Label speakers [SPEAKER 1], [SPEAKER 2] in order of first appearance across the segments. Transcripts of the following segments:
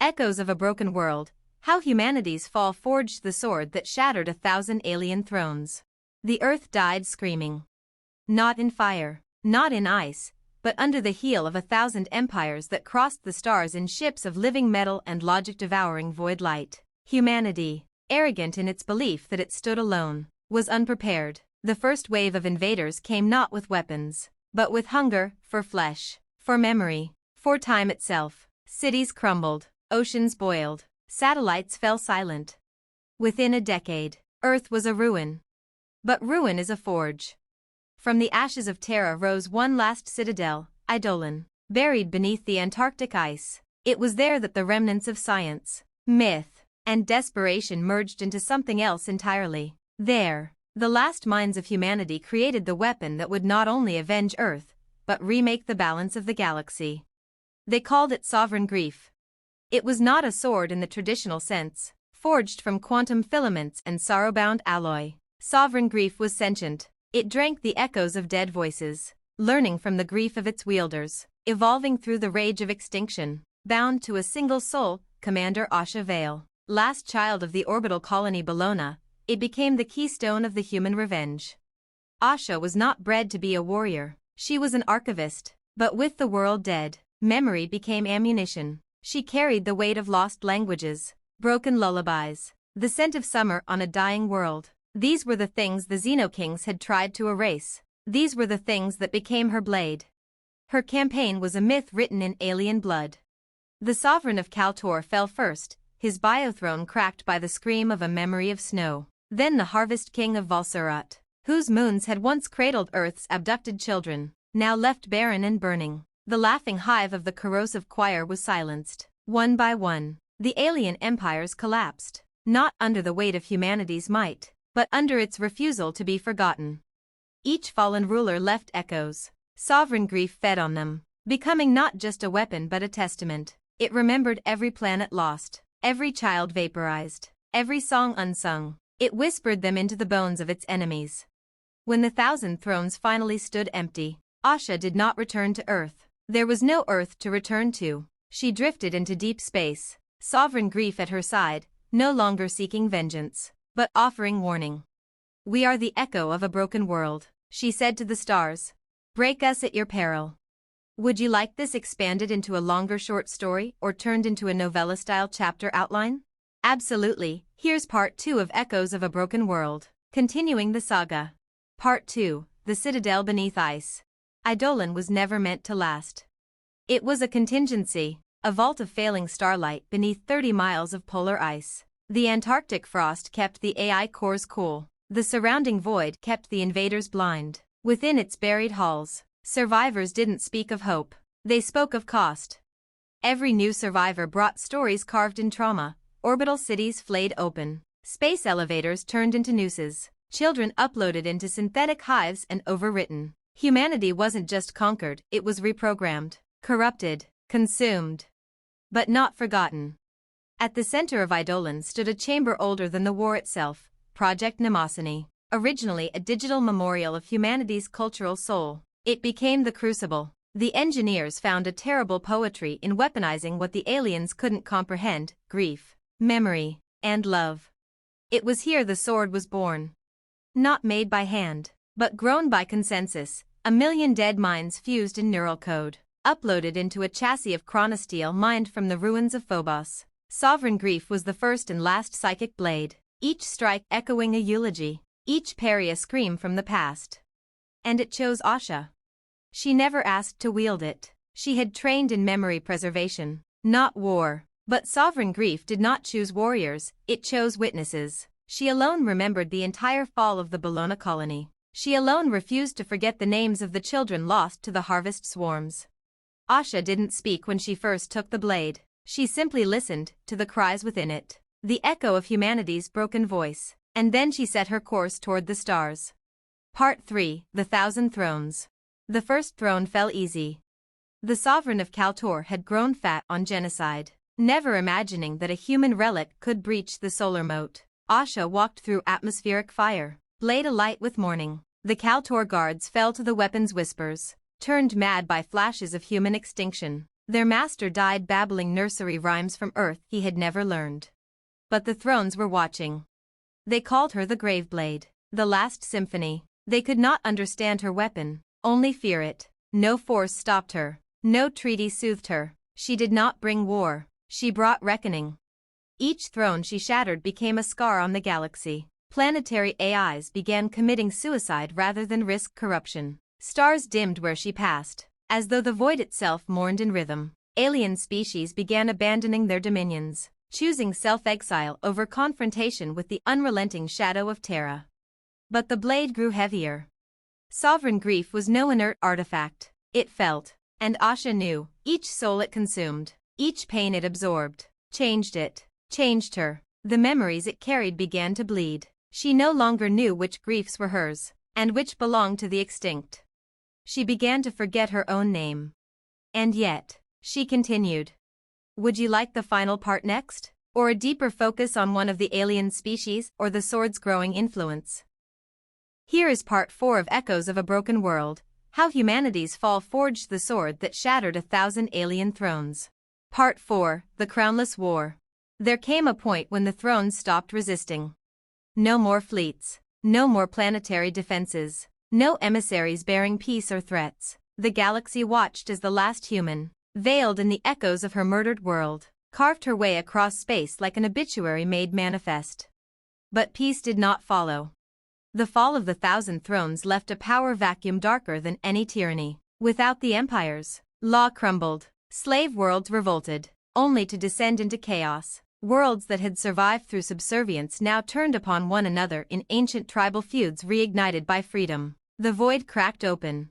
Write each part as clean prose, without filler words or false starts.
[SPEAKER 1] Echoes of a Broken World, How Humanity's Fall Forged the Sword That Shattered 1,000 Alien Thrones. The Earth died screaming. Not in fire, not in ice, but under the heel of 1,000 empires that crossed the stars in ships of living metal and logic-devouring void light. Humanity, arrogant in its belief that it stood alone, was unprepared. The first wave of invaders came not with weapons, but with hunger for flesh, for memory, for time itself. Cities crumbled, oceans boiled, satellites fell silent. Within a decade, Earth was a ruin. But ruin is a forge. From the ashes of Terra rose one last citadel, Eidolon, buried beneath the Antarctic ice. It was there that the remnants of science, myth, and desperation merged into something else entirely. There, the last minds of humanity created the weapon that would not only avenge Earth, but remake the balance of the galaxy. They called it Sovereign Grief. It was not a sword in the traditional sense, forged from quantum filaments and sorrow-bound alloy. Sovereign Grief was sentient. It drank the echoes of dead voices, learning from the grief of its wielders, evolving through the rage of extinction. Bound to a single soul, Commander Asha Vale, last child of the orbital colony Bellona, it became the keystone of the human revenge. Asha was not bred to be a warrior, she was an archivist, but with the world dead, memory became ammunition. She carried the weight of lost languages, broken lullabies, the scent of summer on a dying world. These were the things the Xenokings had tried to erase. These were the things that became her blade. Her campaign was a myth written in alien blood. The sovereign of Kaltor fell first, his biothrone cracked by the scream of a memory of snow. Then the Harvest King of Valsurat, whose moons had once cradled Earth's abducted children, now left barren and burning. The laughing hive of the corrosive choir was silenced. One by one, the alien empires collapsed, not under the weight of humanity's might, but under its refusal to be forgotten. Each fallen ruler left echoes. Sovereign Grief fed on them, becoming not just a weapon but a testament. It remembered every planet lost, every child vaporized, every song unsung. It whispered them into the bones of its enemies. When the 1,000 thrones finally stood empty, Asha did not return to Earth. There was no Earth to return to. She drifted into deep space, Sovereign Grief at her side, no longer seeking vengeance, but offering warning. "We are the echo of a broken world," she said to the stars. "Break us at your peril." Would you like this expanded into a longer short story or turned into a novella-style chapter outline? Absolutely. Here's part 2 of Echoes of a Broken World, continuing the saga. Part 2, The Citadel Beneath Ice. Eidolon was never meant to last. It was a contingency, a vault of failing starlight beneath 30 miles of polar ice. The Antarctic frost kept the AI cores cool. The surrounding void kept the invaders blind. Within its buried halls, survivors didn't speak of hope. They spoke of cost. Every new survivor brought stories carved in trauma. Orbital cities flayed open. Space elevators turned into nooses. Children uploaded into synthetic hives and overwritten. Humanity wasn't just conquered, it was reprogrammed, corrupted, consumed. But not forgotten. At the center of Eidolon stood a chamber older than the war itself, Project Mnemosyne. Originally a digital memorial of humanity's cultural soul, it became the crucible. The engineers found a terrible poetry in weaponizing what the aliens couldn't comprehend: grief, memory, and love. It was here the sword was born. Not made by hand, but grown by consensus. 1,000,000 dead minds fused in neural code, uploaded into a chassis of chronosteel mined from the ruins of Phobos. Sovereign Grief was the first and last psychic blade, each strike echoing a eulogy, each parry a scream from the past. And it chose Asha. She never asked to wield it. She had trained in memory preservation, not war. But Sovereign Grief did not choose warriors, it chose witnesses. She alone remembered the entire fall of the Bellona colony. She alone refused to forget the names of the children lost to the harvest swarms. Asha didn't speak when she first took the blade. She simply listened to the cries within it, the echo of humanity's broken voice, and then she set her course toward the stars. Part 3, The 1,000 Thrones. The first throne fell easy. The sovereign of Kaltor had grown fat on genocide, never imagining that a human relic could breach the solar moat. Asha walked through atmospheric fire, blade alight with morning. The Kaltor guards fell to the weapon's whispers, turned mad by flashes of human extinction. Their master died babbling nursery rhymes from earth he had never learned. But the thrones were watching. They called her the Graveblade, the last symphony. They could not understand her weapon, only fear it. No force stopped her, no treaty soothed her. She did not bring war, she brought reckoning. Each throne she shattered became a scar on the galaxy. Planetary AIs began committing suicide rather than risk corruption. Stars dimmed where she passed, as though the void itself mourned in rhythm. Alien species began abandoning their dominions, choosing self-exile over confrontation with the unrelenting shadow of Terra. But the blade grew heavier. Sovereign grief was no inert artifact. It felt, and Asha knew, each soul it consumed, each pain it absorbed, changed it, changed her. The memories it carried began to bleed. She no longer knew which griefs were hers, and which belonged to the extinct. She began to forget her own name. And yet, she continued. Would you like the final part next? Or a deeper focus on one of the alien species or the sword's growing influence? Here is part 4 of Echoes of a Broken World, How Humanity's Fall Forged the Sword That Shattered 1,000 Alien Thrones. Part 4, The Crownless War. There came a point when the thrones stopped resisting. No more fleets, no more planetary defenses, no emissaries bearing peace or threats. The galaxy watched as the last human, veiled in the echoes of her murdered world, carved her way across space like an obituary made manifest. But peace did not follow. The fall of the 1,000 thrones left a power vacuum darker than any tyranny. Without the empires, law crumbled, slave worlds revolted, only to descend into chaos. Worlds that had survived through subservience now turned upon one another in ancient tribal feuds reignited by freedom. The void cracked open.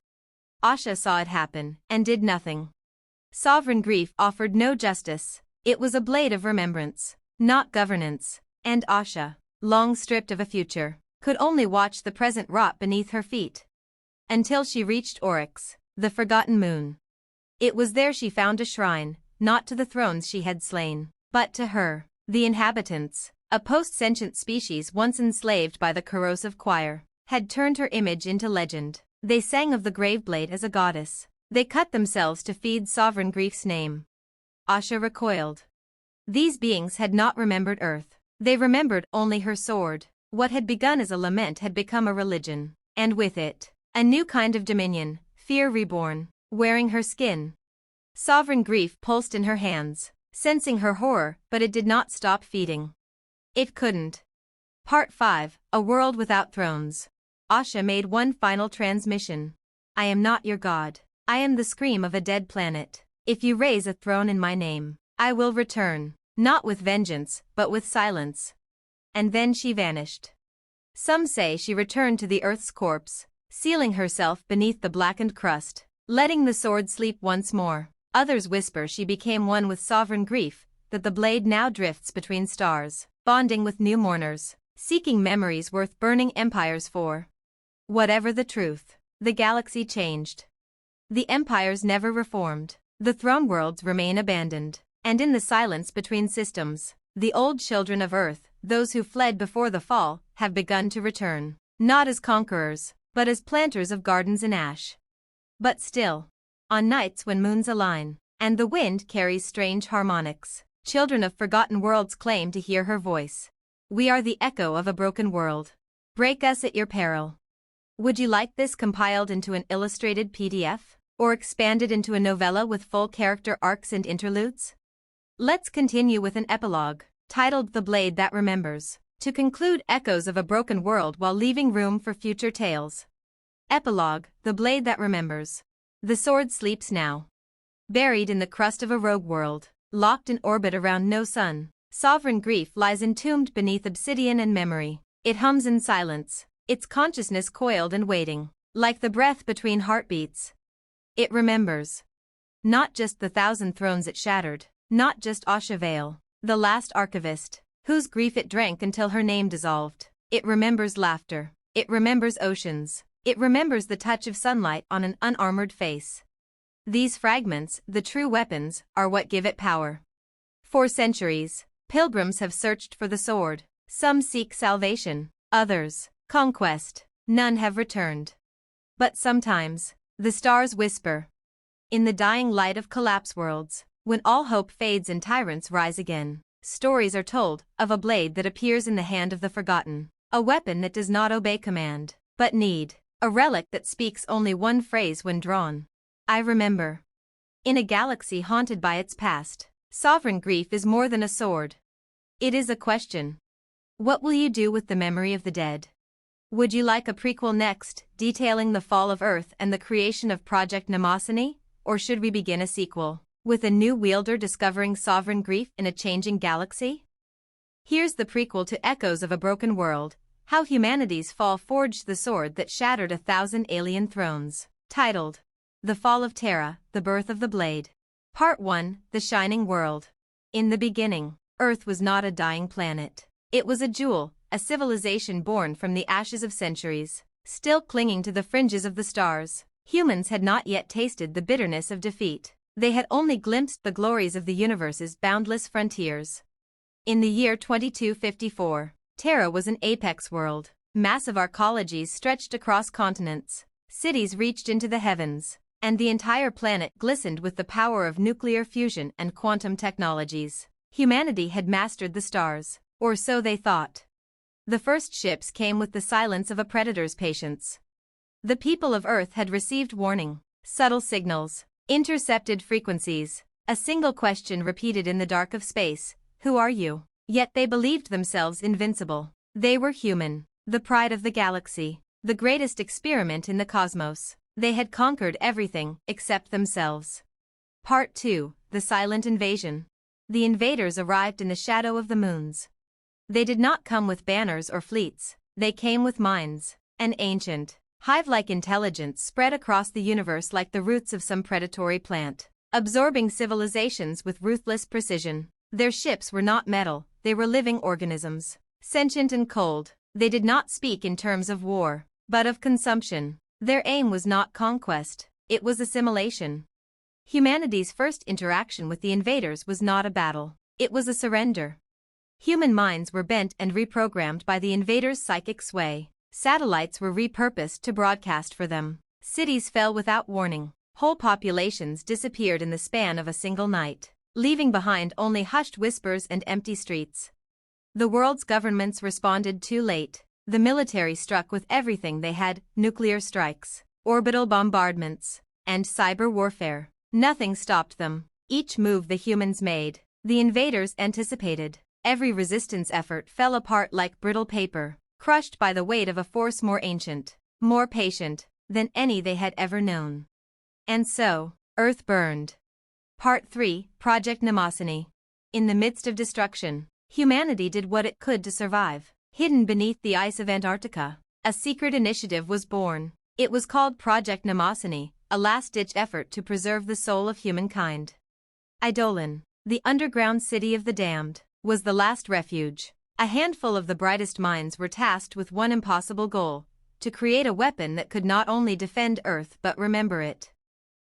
[SPEAKER 1] Asha saw it happen, and did nothing. Sovereign grief offered no justice. It was a blade of remembrance, not governance. And Asha, long stripped of a future, could only watch the present rot beneath her feet. Until she reached Oryx, the forgotten moon. It was there she found a shrine, not to the thrones she had slain, but to her, the inhabitants, a post-sentient species once enslaved by the corrosive choir, had turned her image into legend. They sang of the Graveblade as a goddess. They cut themselves to feed sovereign grief's name. Asha recoiled. These beings had not remembered Earth. They remembered only her sword. What had begun as a lament had become a religion, and with it, a new kind of dominion, fear reborn, wearing her skin. Sovereign grief pulsed in her hands, sensing her horror, but it did not stop feeding. It couldn't. Part 5, A World Without Thrones. Asha made one final transmission. I am not your god. I am the scream of a dead planet. If you raise a throne in my name, I will return, not with vengeance, but with silence. And then she vanished. Some say she returned to the Earth's corpse, sealing herself beneath the blackened crust, letting the sword sleep once more. Others whisper she became one with sovereign grief, that the blade now drifts between stars, bonding with new mourners, seeking memories worth burning empires for. Whatever the truth, the galaxy changed. The empires never reformed. The throne worlds remain abandoned. And in the silence between systems, the old children of Earth, those who fled before the fall, have begun to return. Not as conquerors, but as planters of gardens in ash. But still, on nights when moons align, and the wind carries strange harmonics, children of forgotten worlds claim to hear her voice. We are the echo of a broken world. Break us at your peril. Would you like this compiled into an illustrated PDF, or expanded into a novella with full character arcs and interludes? Let's continue with an epilogue, titled The Blade That Remembers, to conclude Echoes of a Broken World while leaving room for future tales. Epilogue, The Blade That Remembers. The sword sleeps now. Buried in the crust of a rogue world, locked in orbit around no sun, sovereign grief lies entombed beneath obsidian and memory. It hums in silence, its consciousness coiled and waiting, like the breath between heartbeats. It remembers. Not just the 1,000 thrones it shattered, not just Asha Vale, the last archivist, whose grief it drank until her name dissolved. It remembers laughter. It remembers oceans. It remembers the touch of sunlight on an unarmored face. These fragments, the true weapons, are what give it power. For centuries, pilgrims have searched for the sword. Some seek salvation, others, conquest. None have returned. But sometimes, the stars whisper. In the dying light of collapse worlds, when all hope fades and tyrants rise again, stories are told of a blade that appears in the hand of the forgotten, a weapon that does not obey command, but need, a relic that speaks only one phrase when drawn. I remember. In a galaxy haunted by its past, sovereign grief is more than a sword. It is a question. What will you do with the memory of the dead? Would you like a prequel next, detailing the fall of Earth and the creation of Project Mnemosyne? Or should we begin a sequel, with a new wielder discovering sovereign grief in a changing galaxy? Here's the prequel to Echoes of a Broken World, How Humanity's Fall Forged the Sword That Shattered 1,000 Alien Thrones, titled The Fall of Terra, The Birth of the Blade. Part 1, The Shining World. In the beginning, Earth was not a dying planet. It was a jewel, a civilization born from the ashes of centuries, still clinging to the fringes of the stars. Humans had not yet tasted the bitterness of defeat. They had only glimpsed the glories of the universe's boundless frontiers. In the year 2254, Terra was an apex world. Massive arcologies stretched across continents, cities reached into the heavens, and the entire planet glistened with the power of nuclear fusion and quantum technologies. Humanity had mastered the stars, or so they thought. The first ships came with the silence of a predator's patience. The people of Earth had received warning, subtle signals, intercepted frequencies, a single question repeated in the dark of space: who are you? Yet they believed themselves invincible. They were human, the pride of the galaxy, the greatest experiment in the cosmos. They had conquered everything except themselves. Part 2, The Silent Invasion. The invaders arrived in the shadow of the moons. They did not come with banners or fleets, they came with minds. An ancient, hive-like intelligence spread across the universe like the roots of some predatory plant, absorbing civilizations with ruthless precision. Their ships were not metal, they were living organisms, sentient and cold. They did not speak in terms of war, but of consumption. Their aim was not conquest, it was assimilation. Humanity's first interaction with the invaders was not a battle, it was a surrender. Human minds were bent and reprogrammed by the invaders' psychic sway. Satellites were repurposed to broadcast for them. Cities fell without warning. Whole populations disappeared in the span of a single night, leaving behind only hushed whispers and empty streets. The world's governments responded too late. The military struck with everything they had: nuclear strikes, orbital bombardments, and cyber warfare. Nothing stopped them. Each move the humans made, the invaders anticipated. Every resistance effort fell apart like brittle paper, crushed by the weight of a force more ancient, more patient, than any they had ever known. And so, Earth burned. Part 3, Project Mnemosyne. In the midst of destruction, humanity did what it could to survive. Hidden beneath the ice of Antarctica, a secret initiative was born. It was called Project Mnemosyne, a last-ditch effort to preserve the soul of humankind. Eidolon, the underground city of the damned, was the last refuge. A handful of the brightest minds were tasked with one impossible goal: to create a weapon that could not only defend Earth but remember it.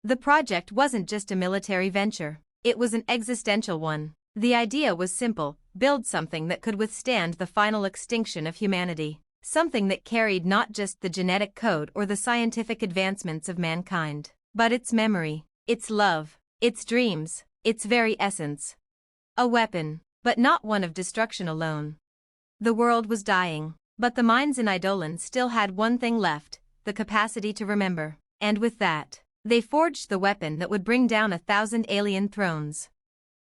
[SPEAKER 1] The project wasn't just a military venture, it was an existential one. The idea was simple: build something that could withstand the final extinction of humanity. Something that carried not just the genetic code or the scientific advancements of mankind, but its memory, its love, its dreams, its very essence. A weapon, but not one of destruction alone. The world was dying, but the minds in Eidolon still had one thing left: the capacity to remember. And with that, they forged the weapon that would bring down 1,000 alien thrones.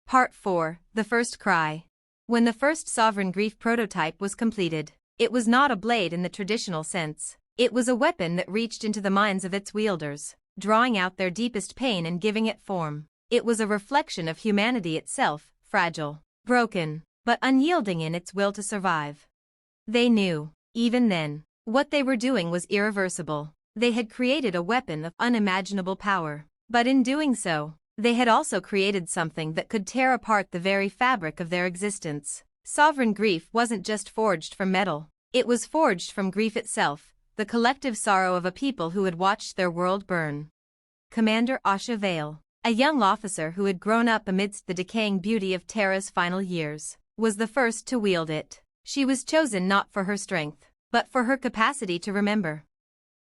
[SPEAKER 1] Part 4, The First Cry. When the first Sovereign Grief prototype was completed, it was not a blade in the traditional sense. It was a weapon that reached into the minds of its wielders, drawing out their deepest pain and giving it form. It was a reflection of humanity itself, fragile, broken, but unyielding in its will to survive. They knew, even then, what they were doing was irreversible. They had created a weapon of unimaginable power, but in doing so, they had also created something that could tear apart the very fabric of their existence. Sovereign Grief wasn't just forged from metal, it was forged from grief itself, the collective sorrow of a people who had watched their world burn. Commander Asha Vale, a young officer who had grown up amidst the decaying beauty of Terra's final years, was the first to wield it. She was chosen not for her strength, but for her capacity to remember.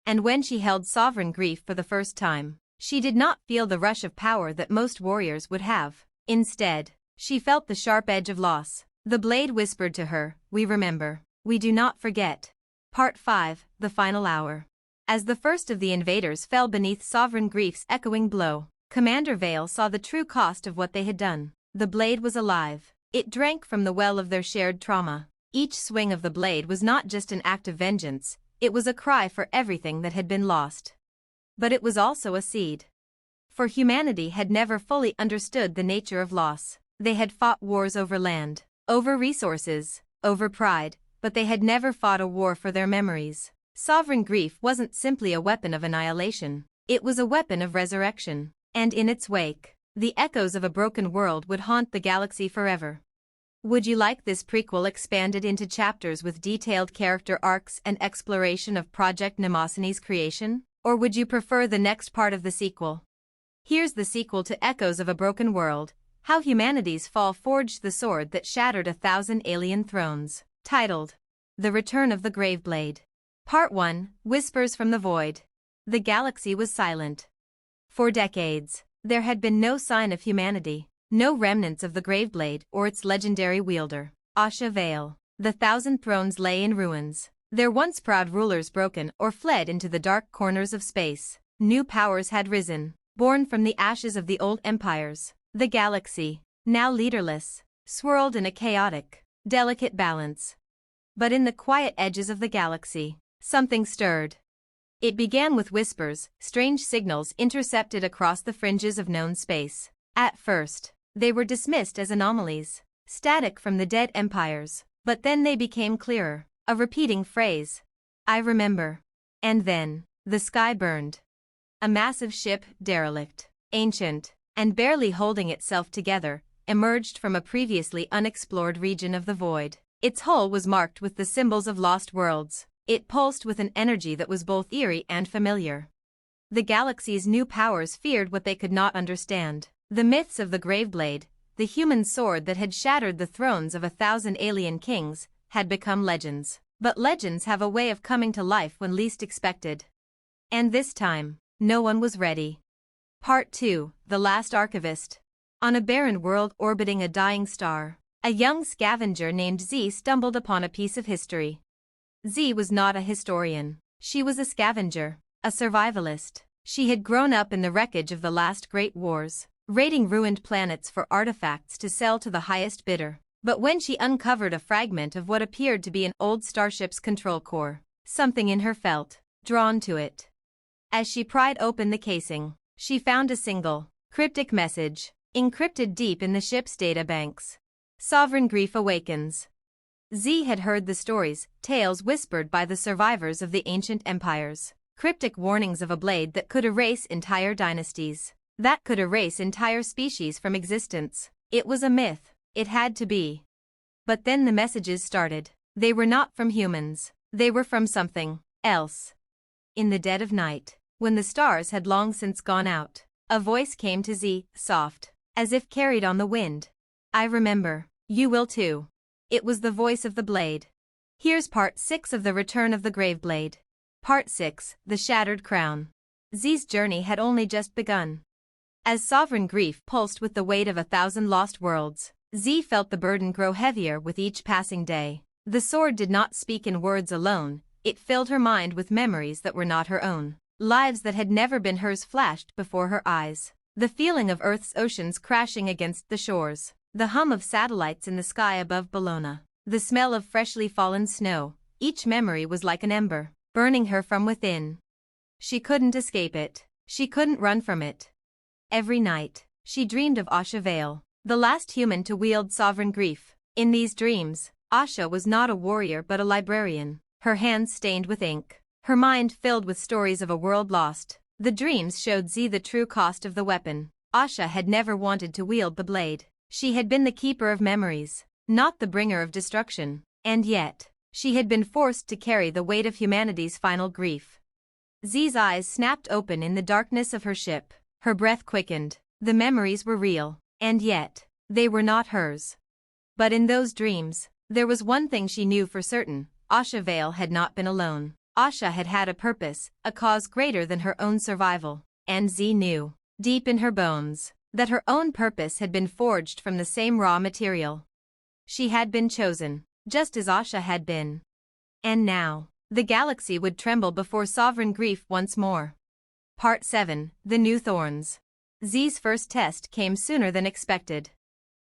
[SPEAKER 1] And when she held Sovereign Grief for the first time, She did not feel the rush of power that most warriors would have. Instead, she felt the sharp edge of loss. The blade whispered to her, "We remember. We do not forget." Part 5, The Final Hour. As the first of the invaders fell beneath Sovereign Grief's echoing blow, Commander Vale saw the true cost of what they had done. The blade was alive. It drank from the well of their shared trauma. Each swing of the blade was not just an act of vengeance, it was a cry for everything that had been lost. But it was also a seed. For humanity had never fully understood the nature of loss. They had fought wars over land, over resources, over pride, but they had never fought a war for their memories. Sovereign Grief wasn't simply a weapon of annihilation, it was a weapon of resurrection. And in its wake, the echoes of a broken world would haunt the galaxy forever. Would you like this prequel expanded into chapters with detailed character arcs and exploration of Project Mnemosyne's creation? Or would you prefer the next part of the sequel? Here's the sequel to Echoes of a Broken World, How Humanity's Fall Forged the Sword That Shattered 1,000 Alien Thrones, titled The Return of the Graveblade. Part 1, Whispers from the Void. The galaxy was silent. For decades, there had been no sign of humanity, no remnants of the Graveblade or its legendary wielder, Asha Vale. The 1,000 thrones lay in ruins, their once proud rulers broken or fled into the dark corners of space. New powers had risen, born from the ashes of the old empires. The galaxy, now leaderless, swirled in a chaotic, delicate balance. But in the quiet edges of the galaxy, something stirred. It began with whispers, strange signals intercepted across the fringes of known space. At first, they were dismissed as anomalies, static from the dead empires, but then they became clearer, a repeating phrase. "I remember." And then, the sky burned. A massive ship, derelict, ancient, and barely holding itself together, emerged from a previously unexplored region of the void. Its hull was marked with the symbols of lost worlds. It pulsed with an energy that was both eerie and familiar. The galaxy's new powers feared what they could not understand. The myths of the Graveblade, the human sword that had shattered the thrones of 1,000 alien kings, had become legends. But legends have a way of coming to life when least expected. And this time, no one was ready. Part 2, The Last Archivist. On a barren world orbiting a dying star, a young scavenger named Z stumbled upon a piece of history. Z was not a historian. She was a scavenger, a survivalist. She had grown up in the wreckage of the last great wars, raiding ruined planets for artifacts to sell to the highest bidder. But when she uncovered a fragment of what appeared to be an old starship's control core, something in her felt drawn to it. As she pried open the casing, she found a single, cryptic message, encrypted deep in the ship's data banks. Sovereign Grief awakens. Z had heard the stories, tales whispered by the survivors of the ancient empires. Cryptic warnings of a blade that could erase entire dynasties, that could erase entire species from existence. It was a myth. It had to be. But then the messages started. They were not from humans. They were from something else. In the dead of night, when the stars had long since gone out, a voice came to Z, soft, as if carried on the wind. "I remember. You will too." It was the voice of the blade. Here's part 6 of The Return of the Graveblade. Part 6, The Shattered Crown. Z's journey had only just begun. As Sovereign Grief pulsed with the weight of 1,000 lost worlds, Z felt the burden grow heavier with each passing day. The sword did not speak in words alone, it filled her mind with memories that were not her own. Lives that had never been hers flashed before her eyes. The feeling of Earth's oceans crashing against the shores. The hum of satellites in the sky above Bologna. The smell of freshly fallen snow. Each memory was like an ember, burning her from within. She couldn't escape it. She couldn't run from it. Every night, she dreamed of Asha Vale, the last human to wield Sovereign Grief. In these dreams, Asha was not a warrior but a librarian, her hands stained with ink, her mind filled with stories of a world lost. The dreams showed Z the true cost of the weapon. Asha had never wanted to wield the blade. She had been the keeper of memories, not the bringer of destruction. And yet, she had been forced to carry the weight of humanity's final grief. Z's eyes snapped open in the darkness of her ship. Her breath quickened. The memories were real, and yet, they were not hers. But in those dreams, there was one thing she knew for certain. Asha Vale had not been alone. Asha had had a purpose, a cause greater than her own survival. and Z knew, deep in her bones, that her own purpose had been forged from the same raw material. She had been chosen, just as Asha had been. And now, the galaxy would tremble before sovereign grief once more. Part 7, The New Thorns. Z's first test came sooner than expected.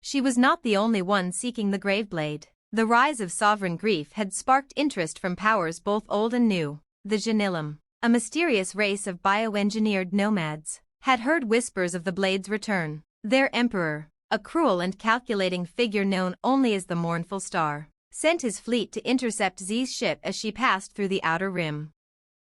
[SPEAKER 1] She was not the only one seeking the Graveblade. The rise of sovereign grief had sparked interest from powers both old and new. The Genilum, a mysterious race of bioengineered nomads, had heard whispers of the Blade's return. Their emperor, a cruel and calculating figure known only as the Mournful Star, sent his fleet to intercept Z's ship as she passed through the Outer Rim.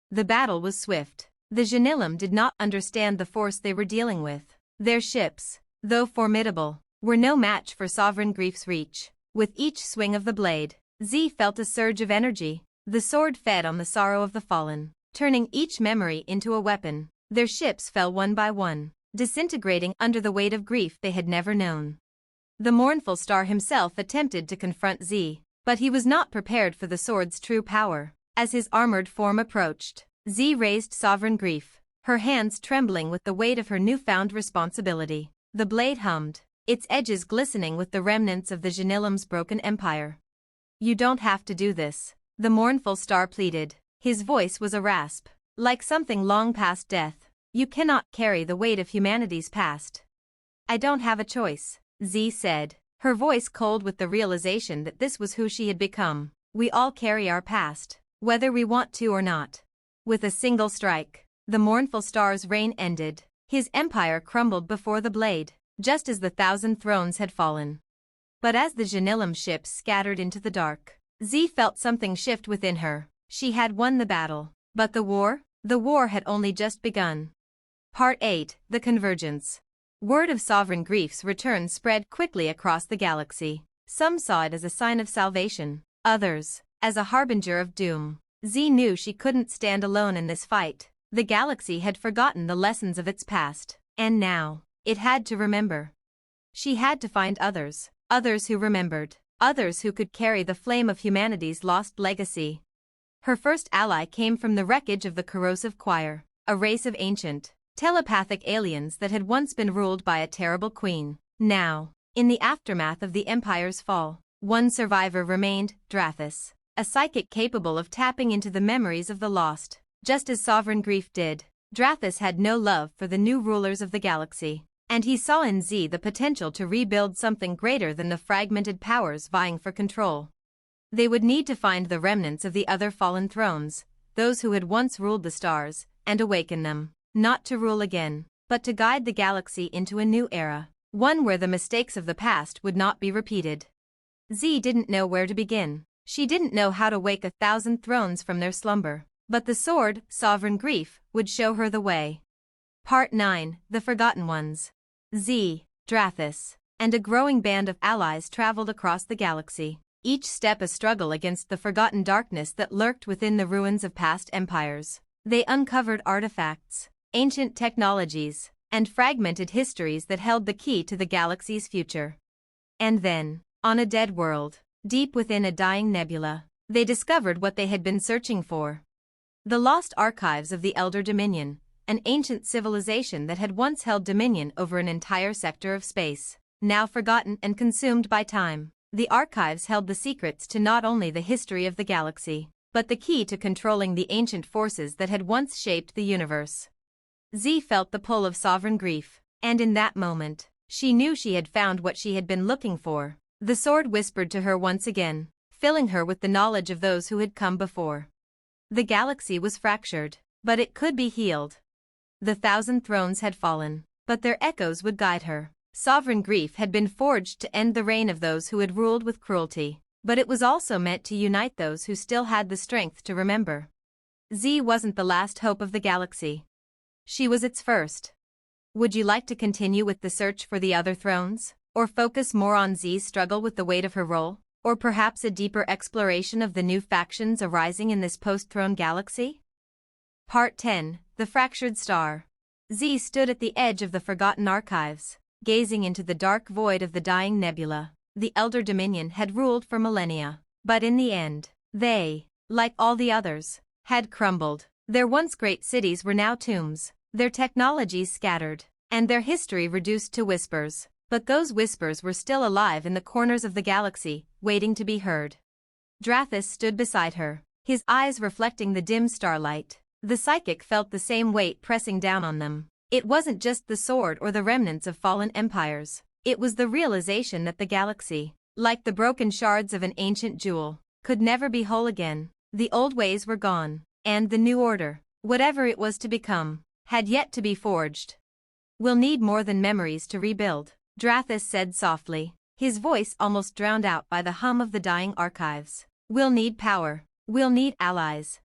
[SPEAKER 1] The battle was swift. The Genilum did not understand the force they were dealing with. Their ships, though formidable, were no match for sovereign grief's reach. With each swing of the blade, Z felt a surge of energy. The sword fed on the sorrow of the fallen, turning each memory into a weapon. Their ships fell one by one, disintegrating under the weight of grief they had never known. The Mournful Star himself attempted to confront Z, but he was not prepared for the sword's true power. As his armored form approached, Z raised sovereign grief, her hands trembling with the weight of her newfound responsibility. The blade hummed, its edges glistening with the remnants of the Genilum's broken empire. "You don't have to do this," the Mournful Star pleaded. His voice was a rasp, like something long past death. "You cannot carry the weight of humanity's past." "I don't have a choice," Z said, her voice cold with the realization that this was who she had become. "We all carry our past, whether we want to or not." With a single strike, the Mournful Star's reign ended. His empire crumbled before the blade, just as the 1,000 thrones had fallen. But as the Genilum ships scattered into the dark, Z felt something shift within her. She had won the battle, but the war had only just begun. Part 8, The Convergence. Word of sovereign grief's return spread quickly across the galaxy. Some saw it as a sign of salvation, others, as a harbinger of doom. Z knew she couldn't stand alone in this fight. The galaxy had forgotten the lessons of its past, and now, it had to remember. She had to find others who remembered, others who could carry the flame of humanity's lost legacy. Her first ally came from the wreckage of the Corrosive Choir, a race of ancient, telepathic aliens that had once been ruled by a terrible queen. Now, in the aftermath of the Empire's fall, one survivor remained, Drathis, a psychic capable of tapping into the memories of the lost. Just as sovereign grief did, Drathis had no love for the new rulers of the galaxy, and he saw in Z the potential to rebuild something greater than the fragmented powers vying for control. They would need to find the remnants of the other fallen thrones, those who had once ruled the stars, and awaken them, not to rule again, but to guide the galaxy into a new era, one where the mistakes of the past would not be repeated. Z didn't know where to begin. She didn't know how to wake 1,000 thrones from their slumber, but the sword, sovereign grief, would show her the way. Part 9, The Forgotten Ones. Z, Drathis, and a growing band of allies traveled across the galaxy, each step a struggle against the forgotten darkness that lurked within the ruins of past empires. They uncovered artifacts, ancient technologies, and fragmented histories that held the key to the galaxy's future. And then, on a dead world, deep within a dying nebula, they discovered what they had been searching for. The lost archives of the Elder Dominion, an ancient civilization that had once held dominion over an entire sector of space, now forgotten and consumed by time. The archives held the secrets to not only the history of the galaxy, but the key to controlling the ancient forces that had once shaped the universe. Z felt the pull of sovereign grief, and in that moment, she knew she had found what she had been looking for. The sword whispered to her once again, filling her with the knowledge of those who had come before. The galaxy was fractured, but it could be healed. The 1,000 thrones had fallen, but their echoes would guide her. Sovereign grief had been forged to end the reign of those who had ruled with cruelty, but it was also meant to unite those who still had the strength to remember. Z wasn't the last hope of the galaxy. She was its first. Would you like to continue with the search for the other thrones? Or focus more on Z's struggle with the weight of her role? Or perhaps a deeper exploration of the new factions arising in this post-throne galaxy? Part 10, The Fractured Star. Z stood at the edge of the forgotten archives, gazing into the dark void of the dying nebula. The Elder Dominion had ruled for millennia, but in the end, they, like all the others, had crumbled. Their once great cities were now tombs, their technologies scattered, and their history reduced to whispers. But those whispers were still alive in the corners of the galaxy, waiting to be heard. Drathis stood beside her, his eyes reflecting the dim starlight. The psychic felt the same weight pressing down on them. It wasn't just the sword or the remnants of fallen empires. It was the realization that the galaxy, like the broken shards of an ancient jewel, could never be whole again. The old ways were gone, and the new order, whatever it was to become, had yet to be forged. "We'll need more than memories to rebuild," Drathis said softly, his voice almost drowned out by the hum of the dying archives. "We'll need power. We'll need allies."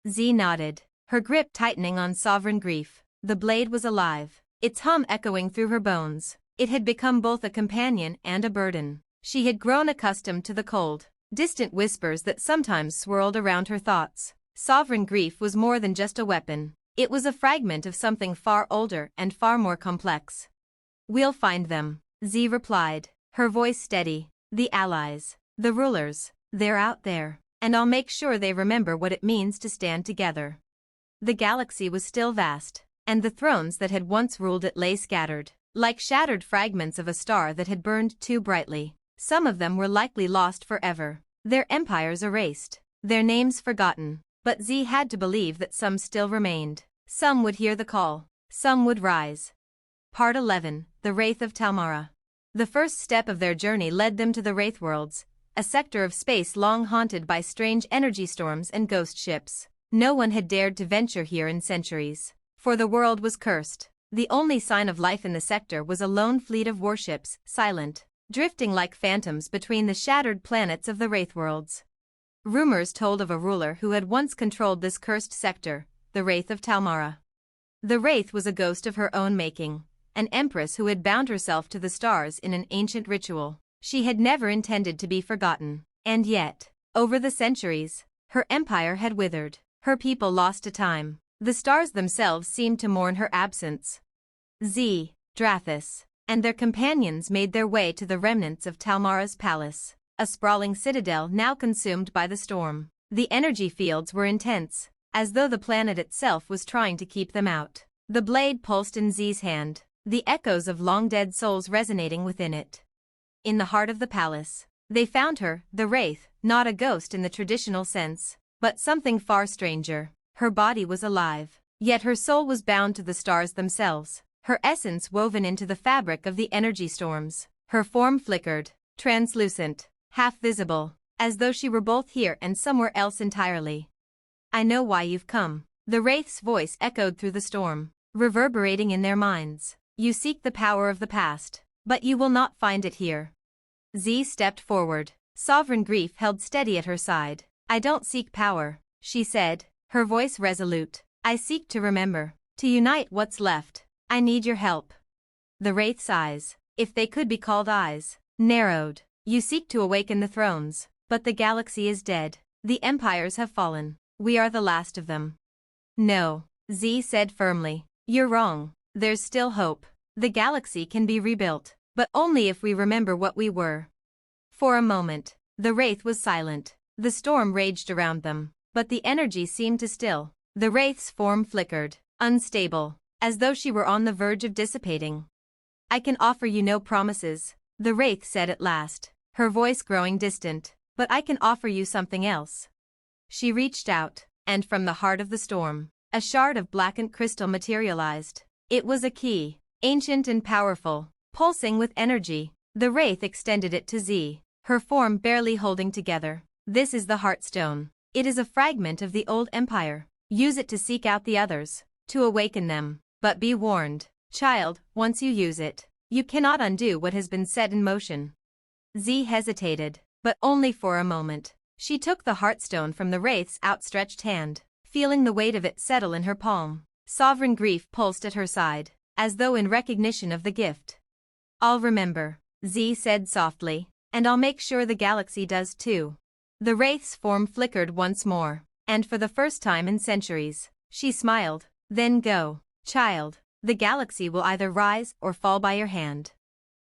[SPEAKER 1] Z nodded, her grip tightening on Sovereign Grief. The blade was alive, its hum echoing through her bones. It had become both a companion and a burden. She had grown accustomed to the cold, distant whispers that sometimes swirled around her thoughts. Sovereign Grief was more than just a weapon. It was a fragment of something far older and far more complex. "We'll find them," Z replied, her voice steady. "The allies, the rulers, they're out there, and I'll make sure they remember what it means to stand together." The galaxy was still vast, and the thrones that had once ruled it lay scattered, like shattered fragments of a star that had burned too brightly. Some of them were likely lost forever, their empires erased, their names forgotten. But Z had to believe that some still remained. Some would hear the call. Some would rise. Part 11, The Wraith of Talmara. The first step of their journey led them to the Wraith Worlds, a sector of space long haunted by strange energy storms and ghost ships. No one had dared to venture here in centuries, for the world was cursed. The only sign of life in the sector was a lone fleet of warships, silent, drifting like phantoms between the shattered planets of the Wraith Worlds. Rumors told of a ruler who had once controlled this cursed sector, the Wraith of Talmara. The Wraith was a ghost of her own making, an empress who had bound herself to the stars in an ancient ritual. She had never intended to be forgotten, and yet, over the centuries, her empire had withered, her people lost to time. The stars themselves seemed to mourn her absence. Z, Drathis, and their companions made their way to the remnants of Talmara's palace, a sprawling citadel now consumed by the storm. The energy fields were intense, as though the planet itself was trying to keep them out. The blade pulsed in Z's hand, the echoes of long-dead souls resonating within it. In the heart of the palace, they found her, the Wraith, not a ghost in the traditional sense, but something far stranger. Her body was alive, yet her soul was bound to the stars themselves, her essence woven into the fabric of the energy storms. Her form flickered, translucent, half visible, as though she were both here and somewhere else entirely. "I know why you've come," the Wraith's voice echoed through the storm, reverberating in their minds. "You seek the power of the past, but you will not find it here." Z stepped forward, Sovereign Grief held steady at her side. "I don't seek power," she said, her voice resolute. "I seek to remember, to unite what's left. I need your help." The Wraith's eyes, if they could be called eyes, narrowed. "You seek to awaken the thrones, but the galaxy is dead. The empires have fallen. We are the last of them." "No," Z said firmly. "You're wrong. There's still hope. The galaxy can be rebuilt, but only if we remember what we were." For a moment, the Wraith was silent. The storm raged around them, but the energy seemed to still. The Wraith's form flickered, unstable, as though she were on the verge of dissipating. "I can offer you no promises," the Wraith said at last, her voice growing distant, "but I can offer you something else." She reached out, and from the heart of the storm, a shard of blackened crystal materialized. It was a key, ancient and powerful, pulsing with energy. The Wraith extended it to Z, her form barely holding together. "This is the Heartstone. It is a fragment of the old empire. Use it to seek out the others, to awaken them. But be warned, child, once you use it, you cannot undo what has been set in motion." Z hesitated, but only for a moment. She took the Heartstone from the Wraith's outstretched hand, feeling the weight of it settle in her palm. Sovereign Grief pulsed at her side, as though in recognition of the gift. "I'll remember," Z said softly, "and I'll make sure the galaxy does too." The Wraith's form flickered once more, and for the first time in centuries, she smiled. "Then go, child. The galaxy will either rise or fall by your hand."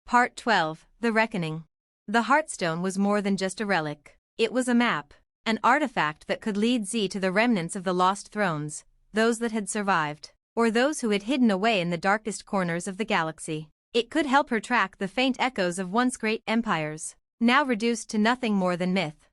[SPEAKER 1] Part 12, The Reckoning. The Heartstone was more than just a relic. It was a map, an artifact that could lead Z to the remnants of the lost thrones, those that had survived. or those who had hidden away in the darkest corners of the galaxy. It could help her track the faint echoes of once great empires, now reduced to nothing more than myth.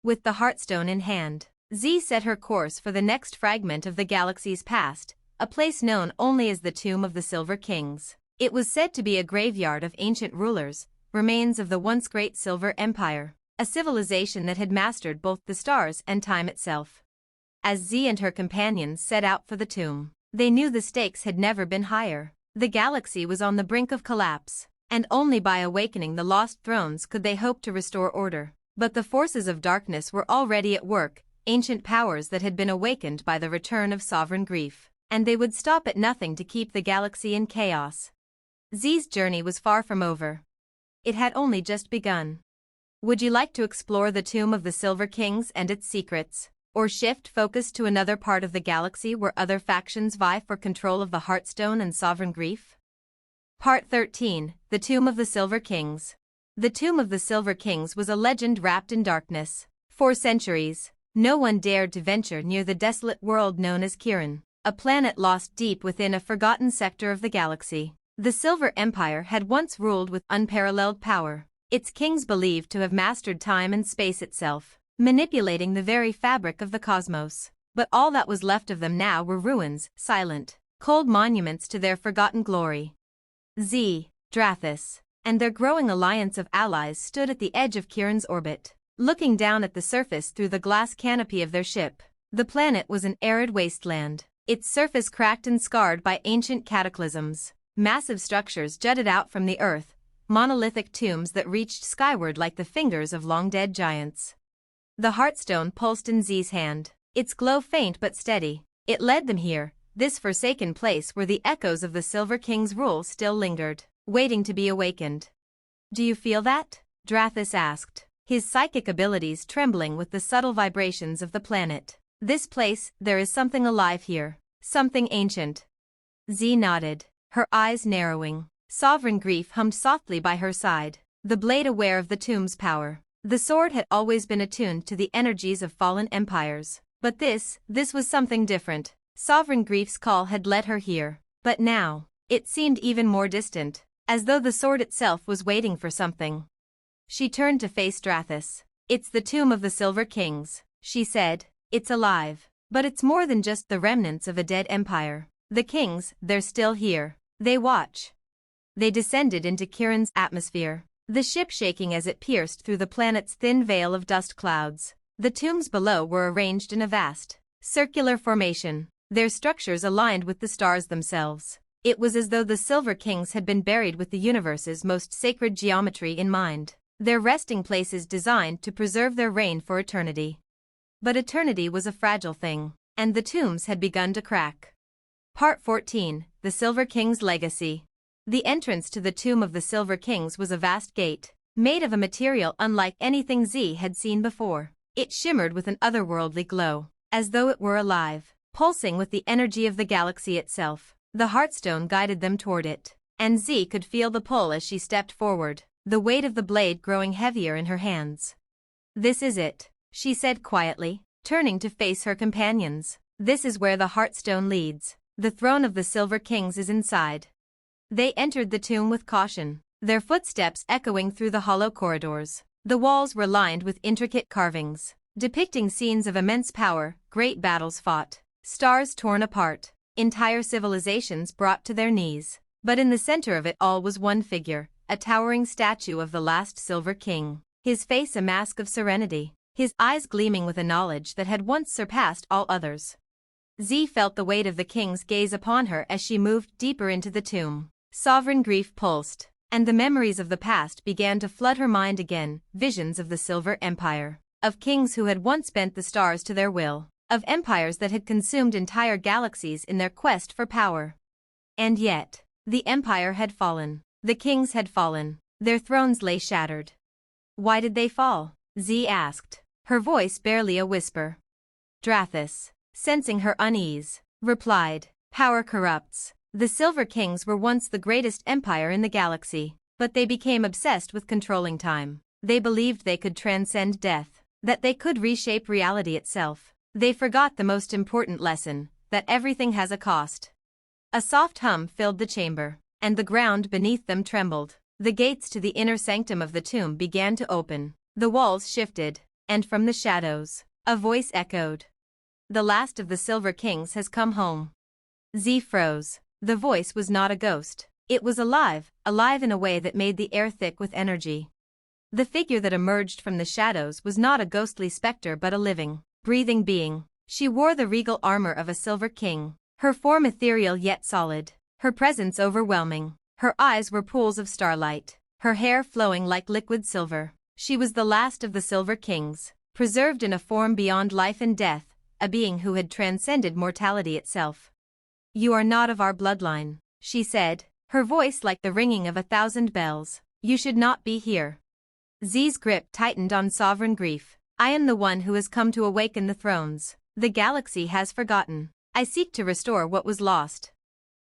[SPEAKER 1] With the Heartstone in hand, Z set her course for the next fragment of the galaxy's past, a place known only as the Tomb of the Silver Kings. It was said to be a graveyard of ancient rulers, remains of the once great Silver Empire, a civilization that had mastered both the stars and time itself. As Z and her companions set out for the tomb, they knew the stakes had never been higher. The galaxy was on the brink of collapse, and only by awakening the lost thrones could they hope to restore order. But the forces of darkness were already at work, ancient powers that had been awakened by the return of sovereign grief, and they would stop at nothing to keep the galaxy in chaos. Z's journey was far from over. It had only just begun. Would you like to explore the Tomb of the Silver Kings and its secrets, or shift focus to another part of the galaxy where other factions vie for control of the Heartstone and sovereign grief? Part 13, The Tomb of the Silver Kings. The Tomb of the Silver Kings was a legend wrapped in darkness. For centuries, no one dared to venture near the desolate world known as Kiran, a planet lost deep within a forgotten sector of the galaxy. The Silver Empire had once ruled with unparalleled power, its kings believed to have mastered time and space itself, manipulating the very fabric of the cosmos. But all that was left of them now were ruins, silent, cold monuments to their forgotten glory. Z, Drathis, and their growing alliance of allies stood at the edge of Kiran's orbit, looking down at the surface through the glass canopy of their ship. The planet was an arid wasteland, its surface cracked and scarred by ancient cataclysms. Massive structures jutted out from the earth, monolithic tombs that reached skyward like the fingers of long-dead giants. The Heartstone pulsed in Z's hand, its glow faint but steady. It led them here, this forsaken place where the echoes of the Silver King's rule still lingered, waiting to be awakened. "Do you feel that?" Drathis asked, his psychic abilities trembling with the subtle vibrations of the planet. "This place, there is something alive here, something ancient." Z nodded, her eyes narrowing. Sovereign grief hummed softly by her side, the blade aware of the tomb's power. The sword had always been attuned to the energies of fallen empires. But this was something different. Sovereign grief's call had led her here. But now, it seemed even more distant, as though the sword itself was waiting for something. She turned to face Drathis. "It's the Tomb of the Silver Kings," she said. "It's alive. But it's more than just the remnants of a dead empire. The kings, they're still here. They watch." They descended into Kiran's atmosphere, the ship shaking as it pierced through the planet's thin veil of dust clouds. The tombs below were arranged in a vast, circular formation, their structures aligned with the stars themselves. It was as though the Silver Kings had been buried with the universe's most sacred geometry in mind, their resting places designed to preserve their reign for eternity. But eternity was a fragile thing, and the tombs had begun to crack. Part 14, The Silver King's Legacy. The entrance to the Tomb of the Silver Kings was a vast gate, made of a material unlike anything Z had seen before. It shimmered with an otherworldly glow, as though it were alive, pulsing with the energy of the galaxy itself. The Heartstone guided them toward it, and Z could feel the pull as she stepped forward, the weight of the blade growing heavier in her hands. "This is it," she said quietly, turning to face her companions. "This is where the Heartstone leads. The throne of the Silver Kings is inside." They entered the tomb with caution, their footsteps echoing through the hollow corridors. The walls were lined with intricate carvings, depicting scenes of immense power, great battles fought, stars torn apart, entire civilizations brought to their knees. But in the center of it all was one figure, a towering statue of the last Silver King, his face a mask of serenity, his eyes gleaming with a knowledge that had once surpassed all others. Z felt the weight of the king's gaze upon her as she moved deeper into the tomb. Sovereign grief pulsed, and the memories of the past began to flood her mind again, visions of the Silver Empire, of kings who had once bent the stars to their will, of empires that had consumed entire galaxies in their quest for power. And yet, the empire had fallen, the kings had fallen, their thrones lay shattered. "Why did they fall?" Z asked, her voice barely a whisper. Drathis, sensing her unease, replied, "Power corrupts. The Silver Kings were once the greatest empire in the galaxy, but they became obsessed with controlling time. They believed they could transcend death, that they could reshape reality itself. They forgot the most important lesson, that everything has a cost. A soft hum filled the chamber, and the ground beneath them trembled. The gates to the inner sanctum of the tomb began to open. The walls shifted, and from the shadows, a voice echoed. The last of the Silver Kings has come home. Z froze. The voice was not a ghost. It was alive, alive in a way that made the air thick with energy. The figure that emerged from the shadows was not a ghostly specter but a living, breathing being. She wore the regal armor of a Silver King, her form ethereal yet solid, her presence overwhelming. Her eyes were pools of starlight, her hair flowing like liquid silver. She was the last of the Silver Kings, preserved in a form beyond life and death, a being who had transcended mortality itself. "You are not of our bloodline," she said, her voice like the ringing of 1,000 bells. "You should not be here." Z's grip tightened on Sovereign Grief. "I am the one who has come to awaken the thrones. The galaxy has forgotten. I seek to restore what was lost."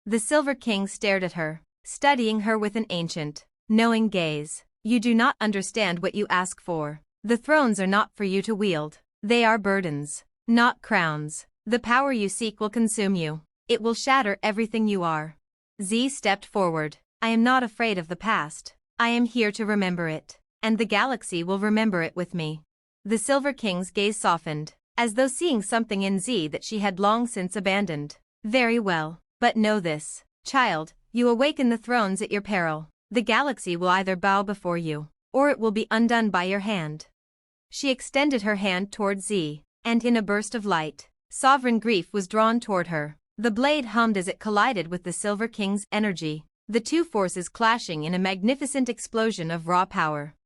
[SPEAKER 1] The Silver King stared at her, studying her with an ancient, knowing gaze. "You do not understand what you ask for. The thrones are not for you to wield. They are burdens, not crowns. The power you seek will consume you. It will shatter everything you are." Z stepped forward. "I am not afraid of the past. I am here to remember it, and the galaxy will remember it with me." The Silver King's gaze softened, as though seeing something in Z that she had long since abandoned. "Very well, but know this, child, you awaken the thrones at your peril. The galaxy will either bow before you, or it will be undone by your hand." She extended her hand toward Z, and in a burst of light, Sovereign Grief was drawn toward her. The blade hummed as it collided with the Silver King's energy, the two forces clashing in a magnificent explosion of raw power.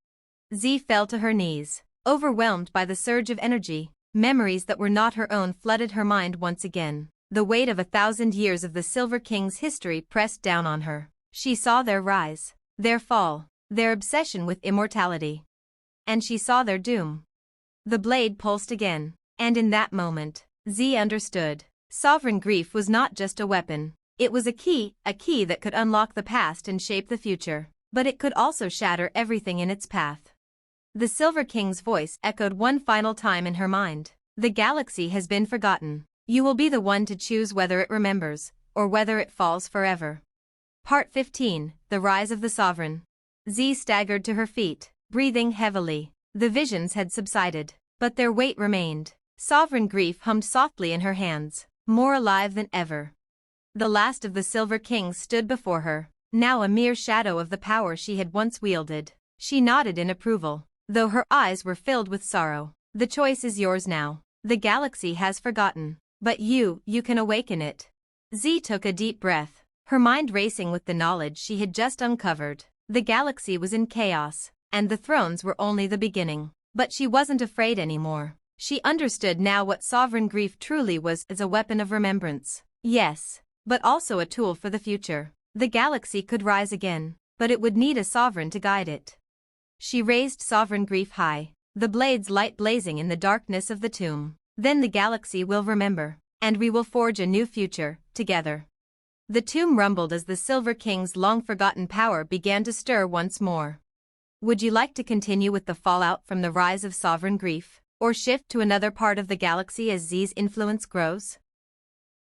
[SPEAKER 1] Z fell to her knees, overwhelmed by the surge of energy. Memories that were not her own flooded her mind once again. The weight of 1,000 years of the Silver King's history pressed down on her. She saw their rise, their fall, their obsession with immortality. And she saw their doom. The blade pulsed again, and in that moment, Z understood. Sovereign Grief was not just a weapon. It was a key that could unlock the past and shape the future, but it could also shatter everything in its path. The Silver King's voice echoed one final time in her mind. "The galaxy has been forgotten. You will be the one to choose whether it remembers, or whether it falls forever." Part 15, The Rise of the Sovereign. Z staggered to her feet, breathing heavily. The visions had subsided, but their weight remained. Sovereign Grief hummed softly in her hands, more alive than ever. The last of the Silver Kings stood before her, now a mere shadow of the power she had once wielded. She nodded in approval, though her eyes were filled with sorrow. "The choice is yours now. The galaxy has forgotten, but you can awaken it." Z took a deep breath, her mind racing with the knowledge she had just uncovered. The galaxy was in chaos, and the thrones were only the beginning. But she wasn't afraid anymore. She understood now what Sovereign Grief truly was, as a weapon of remembrance. Yes, but also a tool for the future. The galaxy could rise again, but it would need a sovereign to guide it. She raised Sovereign Grief high, the blade's light blazing in the darkness of the tomb. "Then the galaxy will remember, and we will forge a new future, together." The tomb rumbled as the Silver King's long-forgotten power began to stir once more. Would you like to continue with the fallout from the rise of Sovereign Grief, or shift to another part of the galaxy as Z's influence grows?